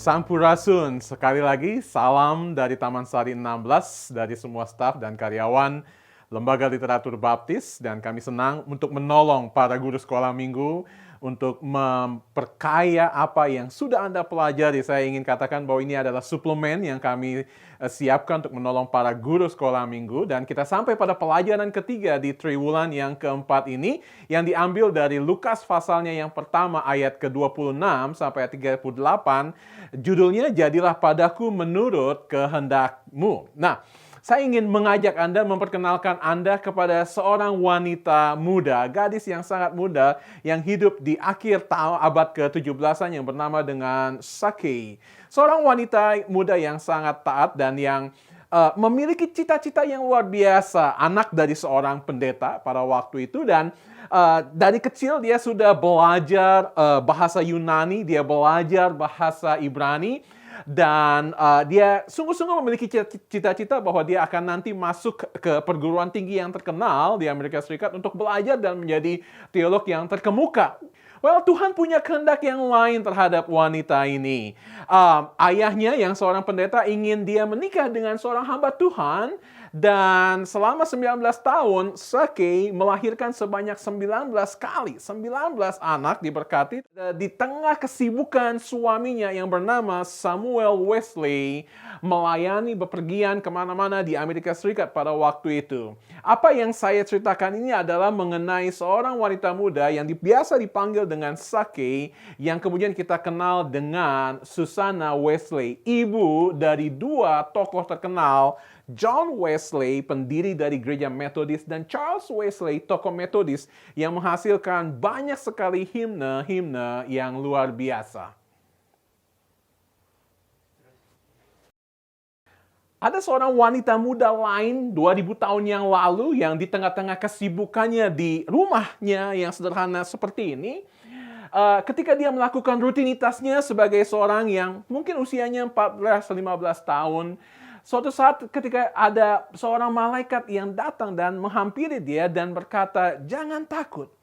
Sampurasun, sekali lagi salam dari Taman Sari 16, dari semua staf dan karyawan Lembaga Literatur Baptis, dan kami senang untuk menolong para guru sekolah minggu untuk memperkaya apa yang sudah Anda pelajari. Saya ingin katakan bahwa ini adalah suplemen yang kami siapkan untuk menolong para guru sekolah minggu, dan kita sampai pada pelajaran ketiga di triwulan yang keempat ini yang diambil dari Lukas pasalnya yang pertama ayat ke-26 sampai 38. Judulnya, Jadilah Padaku Menurut Kehendakmu. Nah, saya ingin mengajak Anda, memperkenalkan Anda kepada seorang wanita muda, gadis yang sangat muda, yang hidup di akhir abad ke-17-an yang bernama dengan Sakei. Seorang wanita muda yang sangat taat dan yang memiliki cita-cita yang luar biasa. Anak dari seorang pendeta pada waktu itu, dan dari kecil dia sudah belajar bahasa Yunani, dia belajar bahasa Ibrani, dan dia sungguh-sungguh memiliki cita-cita bahwa dia akan nanti masuk ke perguruan tinggi yang terkenal di Amerika Serikat untuk belajar dan menjadi teolog yang terkemuka. Well, Tuhan punya kehendak yang lain terhadap wanita ini. Ayahnya yang seorang pendeta ingin dia menikah dengan seorang hamba Tuhan, dan selama 19 tahun, Sakei melahirkan sebanyak 19 kali. 19 anak diberkati di tengah kesibukan suaminya yang bernama Samuel Wesley melayani bepergian kemana-mana di Amerika Serikat pada waktu itu. Apa yang saya ceritakan ini adalah mengenai seorang wanita muda yang biasa dipanggil dengan Sakei, yang kemudian kita kenal dengan Susanna Wesley, ibu dari dua tokoh terkenal, John Wesley, pendiri dari gereja Metodis, dan Charles Wesley, tokoh Metodis yang menghasilkan banyak sekali himne-himne yang luar biasa. Ada seorang wanita muda lain 2000 tahun yang lalu yang di tengah-tengah kesibukannya di rumahnya yang sederhana seperti ini, ketika dia melakukan rutinitasnya sebagai seorang yang mungkin usianya 14-15 tahun, suatu saat ketika ada seorang malaikat yang datang dan menghampiri dia dan berkata, "Jangan takut."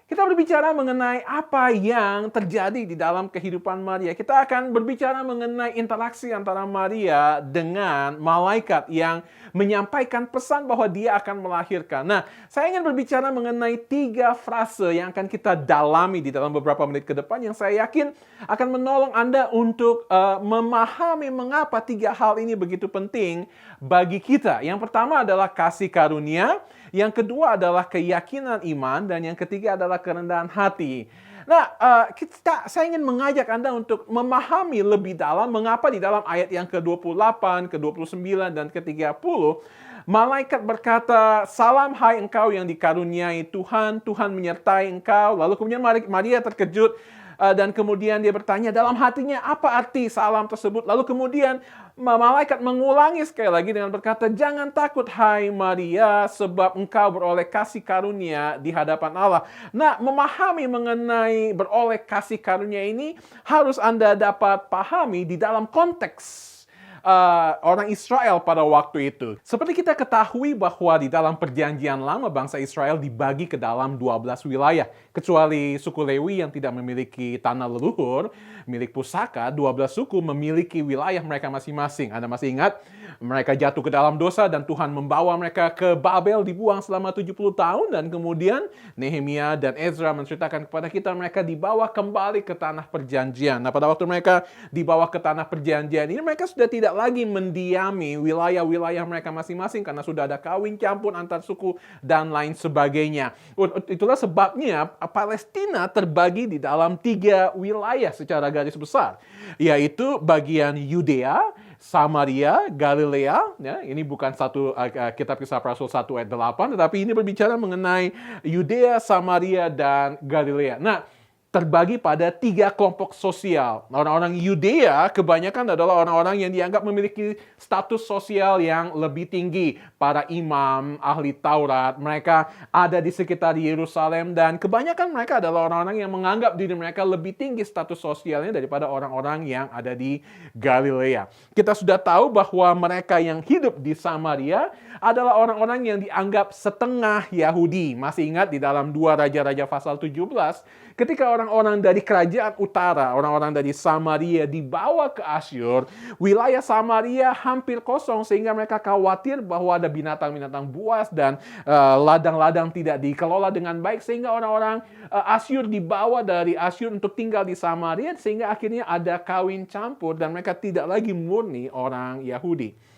Kita berbicara mengenai apa yang terjadi di dalam kehidupan Maria. Kita akan berbicara mengenai interaksi antara Maria dengan malaikat yang menyampaikan pesan bahwa dia akan melahirkan. Nah, saya ingin berbicara mengenai 3 frase yang akan kita dalami di dalam beberapa menit ke depan, yang saya yakin akan menolong Anda untuk memahami mengapa 3 hal ini begitu penting bagi kita. Yang pertama adalah kasih karunia, yang kedua adalah keyakinan iman, dan yang ketiga adalah kerendahan hati. Nah, saya ingin mengajak Anda untuk memahami lebih dalam mengapa di dalam ayat yang ke-28, ke-29, dan ke-30, malaikat berkata, "Salam hai engkau yang dikaruniai Tuhan, Tuhan menyertai engkau." Lalu kemudian Maria terkejut, dan kemudian dia bertanya dalam hatinya, apa arti salam tersebut? Lalu kemudian malaikat mengulangi sekali lagi dengan berkata, "Jangan takut hai Maria, sebab engkau beroleh kasih karunia di hadapan Allah." Nah, memahami mengenai beroleh kasih karunia ini harus Anda dapat pahami di dalam konteks orang Israel pada waktu itu. Seperti kita ketahui bahwa di dalam perjanjian lama, bangsa Israel dibagi ke dalam 12 wilayah. Kecuali suku Lewi yang tidak memiliki tanah leluhur, milik pusaka, 12 suku memiliki wilayah mereka masing-masing. Anda masih ingat? Mereka jatuh ke dalam dosa dan Tuhan membawa mereka ke Babel, dibuang selama 70 tahun, dan kemudian Nehemia dan Ezra menceritakan kepada kita mereka dibawa kembali ke tanah perjanjian. Nah, pada waktu mereka dibawa ke tanah perjanjian ini, mereka sudah tidak lagi mendiami wilayah-wilayah mereka masing-masing karena sudah ada kawin campur antar suku dan lain sebagainya. Itulah sebabnya Palestina terbagi di dalam 3 wilayah secara garis besar, yaitu bagian Yudea, Samaria, Galilea. Ya, ini bukan satu kitab Kisah Para Rasul 1 ayat 8, tetapi ini berbicara mengenai Yudea, Samaria, dan Galilea. Nah, terbagi pada 3 kelompok sosial. Orang-orang Yudea kebanyakan adalah orang-orang yang dianggap memiliki status sosial yang lebih tinggi. Para imam, ahli Taurat, mereka ada di sekitar Yerusalem, dan kebanyakan mereka adalah orang-orang yang menganggap diri mereka lebih tinggi status sosialnya daripada orang-orang yang ada di Galilea. Kita sudah tahu bahwa mereka yang hidup di Samaria adalah orang-orang yang dianggap setengah Yahudi. Masih ingat di dalam 2 Raja-Raja pasal 17, ketika orang-orang dari kerajaan utara, orang-orang dari Samaria dibawa ke Asyur, wilayah Samaria hampir kosong sehingga mereka khawatir bahwa ada binatang-binatang buas dan ladang-ladang tidak dikelola dengan baik, sehingga orang-orang Asyur dibawa dari Asyur untuk tinggal di Samaria, sehingga akhirnya ada kawin campur dan mereka tidak lagi murni orang Yahudi.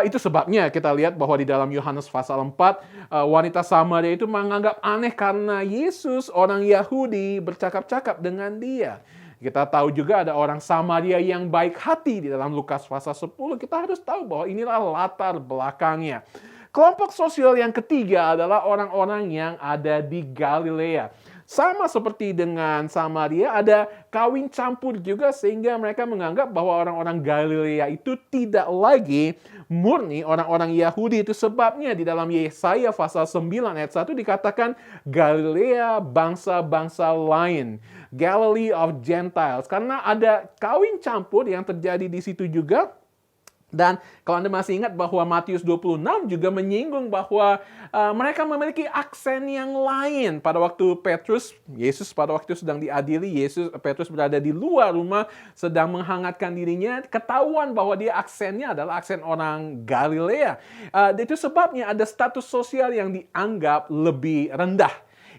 Itu sebabnya kita lihat bahwa di dalam Yohanes pasal 4, wanita Samaria itu menganggap aneh karena Yesus, orang Yahudi, bercakap-cakap dengan dia. Kita tahu juga ada orang Samaria yang baik hati di dalam Lukas pasal 10. Kita harus tahu bahwa inilah latar belakangnya. Kelompok sosial yang ketiga adalah orang-orang yang ada di Galilea. Sama seperti dengan Samaria, ada kawin campur juga sehingga mereka menganggap bahwa orang-orang Galilea itu tidak lagi murni orang-orang Yahudi. Itu sebabnya di dalam Yesaya pasal 9 ayat 1 dikatakan Galilea bangsa-bangsa lain. Galilee of Gentiles. Karena ada kawin campur yang terjadi di situ juga. Dan kalau Anda masih ingat bahwa Matius 26 juga menyinggung bahwa mereka memiliki aksen yang lain. Pada waktu Yesus pada waktu sedang diadili, Petrus berada di luar rumah sedang menghangatkan dirinya, ketahuan bahwa dia aksennya adalah aksen orang Galilea. Itu sebabnya ada status sosial yang dianggap lebih rendah.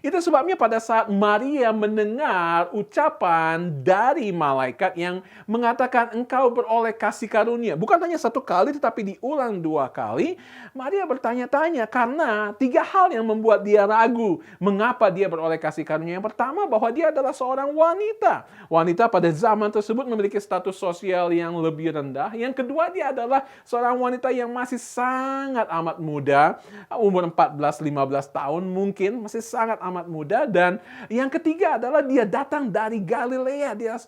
Itu sebabnya pada saat Maria mendengar ucapan dari malaikat yang mengatakan engkau beroleh kasih karunia. Bukan hanya satu kali tetapi diulang 2 kali. Maria bertanya-tanya karena 3 hal yang membuat dia ragu. Mengapa dia beroleh kasih karunia? Yang pertama bahwa dia adalah seorang wanita. Wanita pada zaman tersebut memiliki status sosial yang lebih rendah. Yang kedua dia adalah seorang wanita yang masih sangat amat muda. Umur 14-15 tahun mungkin masih sangat amat muda. Dan yang ketiga adalah dia datang dari Galilea. Dia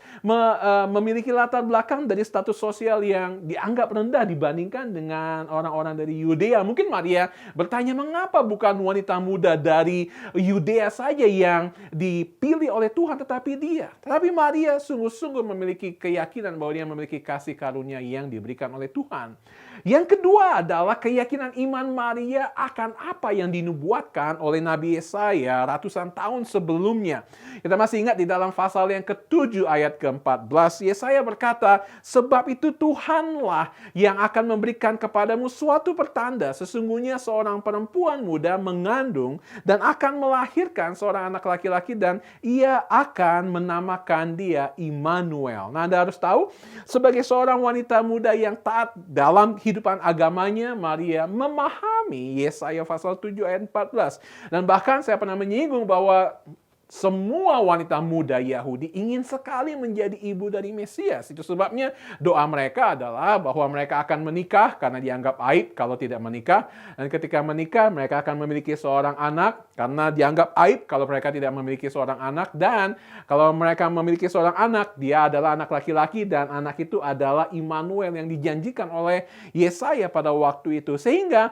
memiliki latar belakang dari status sosial yang dianggap rendah dibandingkan dengan orang-orang dari Yudea. Mungkin Maria bertanya mengapa bukan wanita muda dari Yudea saja yang dipilih oleh Tuhan tetapi dia. Tetapi Maria sungguh-sungguh memiliki keyakinan bahwa dia memiliki kasih karunia yang diberikan oleh Tuhan. Yang kedua adalah keyakinan iman Maria akan apa yang dinubuatkan oleh Nabi Yesaya ratusan tahun sebelumnya. Kita masih ingat di dalam pasal yang ke-7 ayat ke-14, Yesaya berkata, sebab itu Tuhanlah yang akan memberikan kepadamu suatu pertanda. Sesungguhnya seorang perempuan muda mengandung dan akan melahirkan seorang anak laki-laki dan ia akan menamakan dia Immanuel. Nah, Anda harus tahu, sebagai seorang wanita muda yang taat dalam kehidupan agamanya, Maria memahami Yesaya pasal 7 ayat 14. Dan bahkan saya pernah menyinggung bahwa semua wanita muda Yahudi ingin sekali menjadi ibu dari Mesias. Itu sebabnya doa mereka adalah bahwa mereka akan menikah karena dianggap aib kalau tidak menikah. Dan ketika menikah mereka akan memiliki seorang anak karena dianggap aib kalau mereka tidak memiliki seorang anak. Dan kalau mereka memiliki seorang anak, dia adalah anak laki-laki dan anak itu adalah Immanuel yang dijanjikan oleh Yesaya pada waktu itu. Sehingga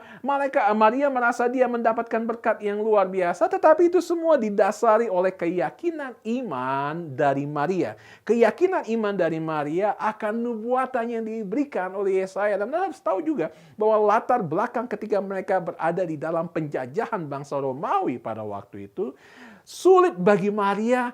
Maria merasa dia mendapatkan berkat yang luar biasa, tetapi itu semua didasari oleh keyakinan iman dari Maria. Keyakinan iman dari Maria akan nubuatan yang diberikan oleh Yesaya. Dan harus tahu juga bahwa latar belakang ketika mereka berada di dalam penjajahan bangsa Romawi pada waktu itu, sulit bagi Maria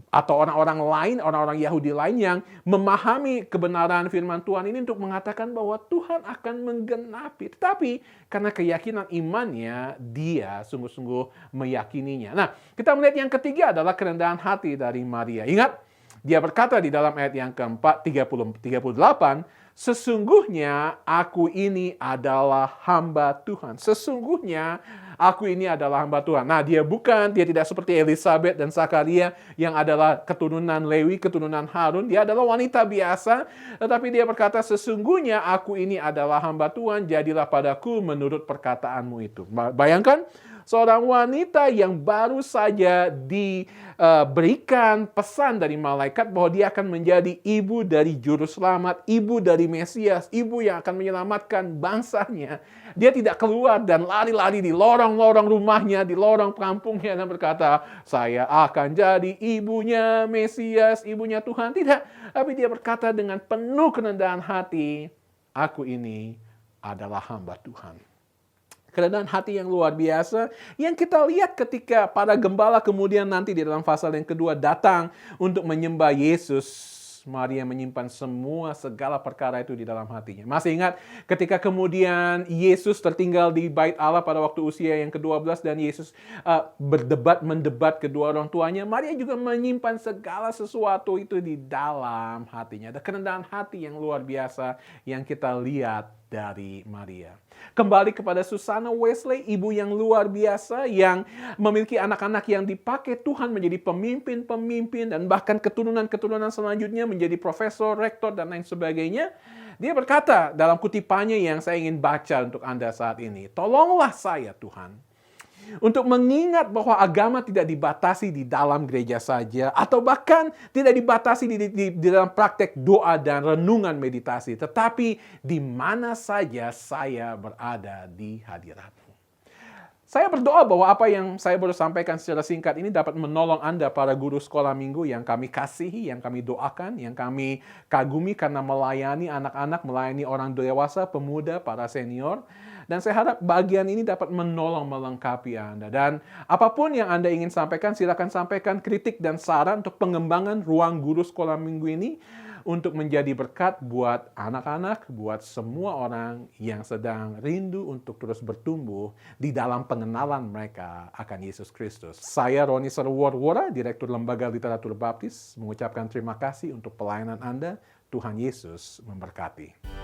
atau orang-orang lain, orang-orang Yahudi lain yang memahami kebenaran firman Tuhan ini untuk mengatakan bahwa Tuhan akan menggenapi. Tetapi karena keyakinan imannya, dia sungguh-sungguh meyakininya. Nah, kita melihat yang ketiga adalah kerendahan hati dari Maria. Ingat, dia berkata di dalam ayat yang keempat, 38, sesungguhnya aku ini adalah hamba Tuhan. Sesungguhnya aku ini adalah hamba Tuhan. Nah, dia tidak seperti Elizabeth dan Zakaria yang adalah keturunan Lewi, keturunan Harun. Dia adalah wanita biasa, tetapi dia berkata, sesungguhnya aku ini adalah hamba Tuhan, jadilah padaku menurut perkataanmu itu. Bayangkan, seorang wanita yang baru saja diberikan pesan dari malaikat bahwa dia akan menjadi ibu dari juru selamat, ibu dari Mesias, ibu yang akan menyelamatkan bangsanya. Dia tidak keluar dan lari-lari di lorong-lorong rumahnya, di lorong kampungnya dan berkata, saya akan jadi ibunya Mesias, ibunya Tuhan. Tidak, tapi dia berkata dengan penuh kerendahan hati, aku ini adalah hamba Tuhan. Kerendahan hati yang luar biasa yang kita lihat ketika para gembala kemudian nanti di dalam pasal yang kedua datang untuk menyembah Yesus. Maria menyimpan semua segala perkara itu di dalam hatinya. Masih ingat ketika kemudian Yesus tertinggal di bait Allah pada waktu usia yang ke-12 dan Yesus mendebat kedua orang tuanya. Maria juga menyimpan segala sesuatu itu di dalam hatinya. Ada kerendahan hati yang luar biasa yang kita lihat dari Maria. Kembali kepada Susana Wesley, ibu yang luar biasa yang memiliki anak-anak yang dipakai Tuhan menjadi pemimpin-pemimpin dan bahkan keturunan-keturunan selanjutnya menjadi profesor, rektor, dan lain sebagainya. Dia berkata dalam kutipannya yang saya ingin baca untuk Anda saat ini, "Tolonglah saya Tuhan, untuk mengingat bahwa agama tidak dibatasi di dalam gereja saja, atau bahkan tidak dibatasi di dalam praktek doa dan renungan meditasi, tetapi di mana saja saya berada di hadirat-Mu." Saya berdoa bahwa apa yang saya baru sampaikan secara singkat ini dapat menolong Anda, para guru sekolah minggu yang kami kasihi, yang kami doakan, yang kami kagumi karena melayani anak-anak, melayani orang dewasa, pemuda, para senior. Dan saya harap bagian ini dapat menolong melengkapi Anda. Dan apapun yang Anda ingin sampaikan, silakan sampaikan kritik dan saran untuk pengembangan ruang guru sekolah minggu ini untuk menjadi berkat buat anak-anak, buat semua orang yang sedang rindu untuk terus bertumbuh di dalam pengenalan mereka akan Yesus Kristus. Saya Roni Sarwarwara, Direktur Lembaga Literatur Baptis, mengucapkan terima kasih untuk pelayanan Anda. Tuhan Yesus memberkati.